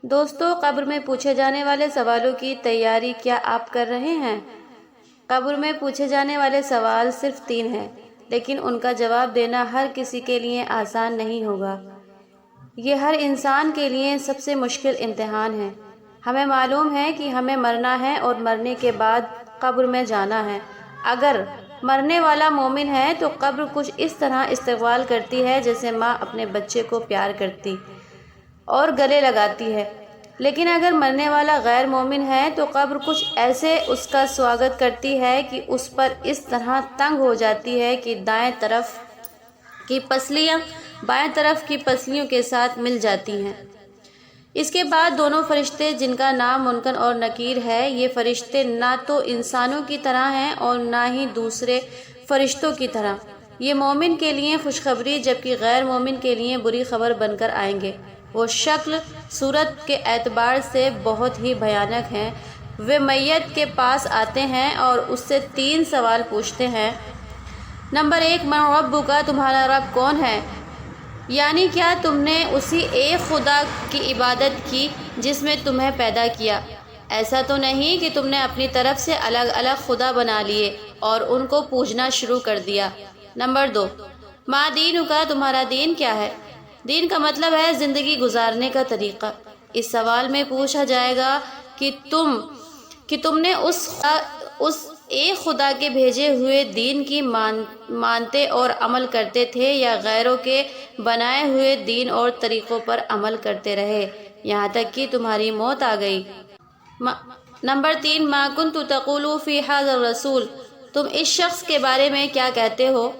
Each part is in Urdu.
دوستو، قبر میں پوچھے جانے والے سوالوں کی تیاری کیا آپ کر رہے ہیں؟ قبر میں پوچھے جانے والے سوال صرف 3 ہیں، لیکن ان کا جواب دینا ہر کسی کے لیے آسان نہیں ہوگا۔ یہ ہر انسان کے لیے سب سے مشکل امتحان ہے۔ ہمیں معلوم ہے کہ ہمیں مرنا ہے اور مرنے کے بعد قبر میں جانا ہے۔ اگر مرنے والا مومن ہے تو قبر کچھ اس طرح استقبال کرتی ہے جیسے ماں اپنے بچے کو پیار کرتی اور گلے لگاتی ہے، لیکن اگر مرنے والا غیر مومن ہے تو قبر کچھ ایسے اس کا سواگت کرتی ہے کہ اس پر اس طرح تنگ ہو جاتی ہے کہ دائیں طرف کی پسلیاں بائیں طرف کی پسلیوں کے ساتھ مل جاتی ہیں۔ اس کے بعد دونوں فرشتے، جن کا نام منکر اور نکیر ہے، یہ فرشتے نہ تو انسانوں کی طرح ہیں اور نہ ہی دوسرے فرشتوں کی طرح۔ یہ مومن کے لیے خوشخبری جبکہ غیر مومن کے لیے بری خبر بن کر آئیں گے۔ وہ شکل صورت کے اعتبار سے بہت ہی بھیانک ہیں۔ وہ میت کے پاس آتے ہیں اور اس سے 3 سوال پوچھتے ہیں۔ نمبر 1، من ربک، تمہارا رب کون ہے؟ یعنی کیا تم نے اسی ایک خدا کی عبادت کی جس میں تمہیں پیدا کیا؟ ایسا تو نہیں کہ تم نے اپنی طرف سے الگ الگ خدا بنا لیے اور ان کو پوجنا شروع کر دیا۔ نمبر 2، ما دینک، تمہارا دین کیا ہے؟ دین کا مطلب ہے زندگی گزارنے کا طریقہ۔ اس سوال میں پوچھا جائے گا کہ تم نے اس ایک خدا کے بھیجے ہوئے دین کی مانتے اور عمل کرتے تھے یا غیروں کے بنائے ہوئے دین اور طریقوں پر عمل کرتے رہے یہاں تک کہ تمہاری موت آ گئی۔ نمبر 3، ما کنت تقول فی ھذا الرسول، تم اس شخص کے بارے میں کیا کہتے ہو؟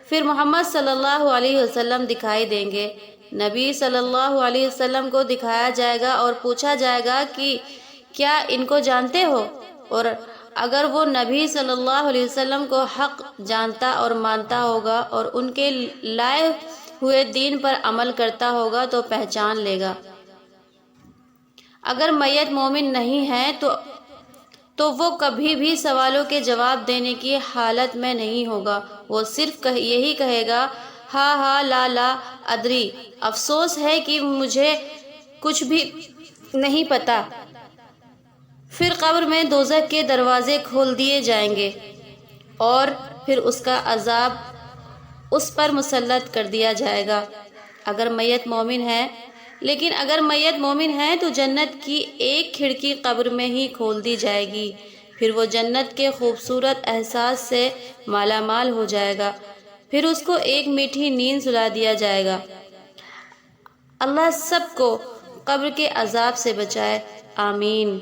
پھر محمد صلی اللہ علیہ وسلم دکھائی دیں گے۔ نبی صلی اللہ علیہ وسلم کو دکھایا جائے گا اور پوچھا جائے گا کہ کیا ان کو جانتے ہو؟ اور اگر وہ نبی صلی اللہ علیہ وسلم کو حق جانتا اور مانتا ہوگا اور ان کے لائے ہوئے دین پر عمل کرتا ہوگا تو پہچان لے گا۔ اگر میت مومن نہیں ہے تو وہ کبھی بھی سوالوں کے جواب دینے کی حالت میں نہیں ہوگا۔ وہ صرف یہی کہے گا، ہا ہا لا لا ادری، افسوس ہے کہ مجھے کچھ بھی نہیں پتا۔ پھر قبر میں دوزخ کے دروازے کھول دیے جائیں گے اور پھر اس کا عذاب اس پر مسلط کر دیا جائے گا اگر میت مومن ہے۔ لیکن اگر میت مومن ہے تو جنت کی ایک کھڑکی قبر میں ہی کھول دی جائے گی، پھر وہ جنت کے خوبصورت احساس سے مالا مال ہو جائے گا، پھر اس کو ایک میٹھی نیند سلا دیا جائے گا۔ اللہ سب کو قبر کے عذاب سے بچائے، آمین۔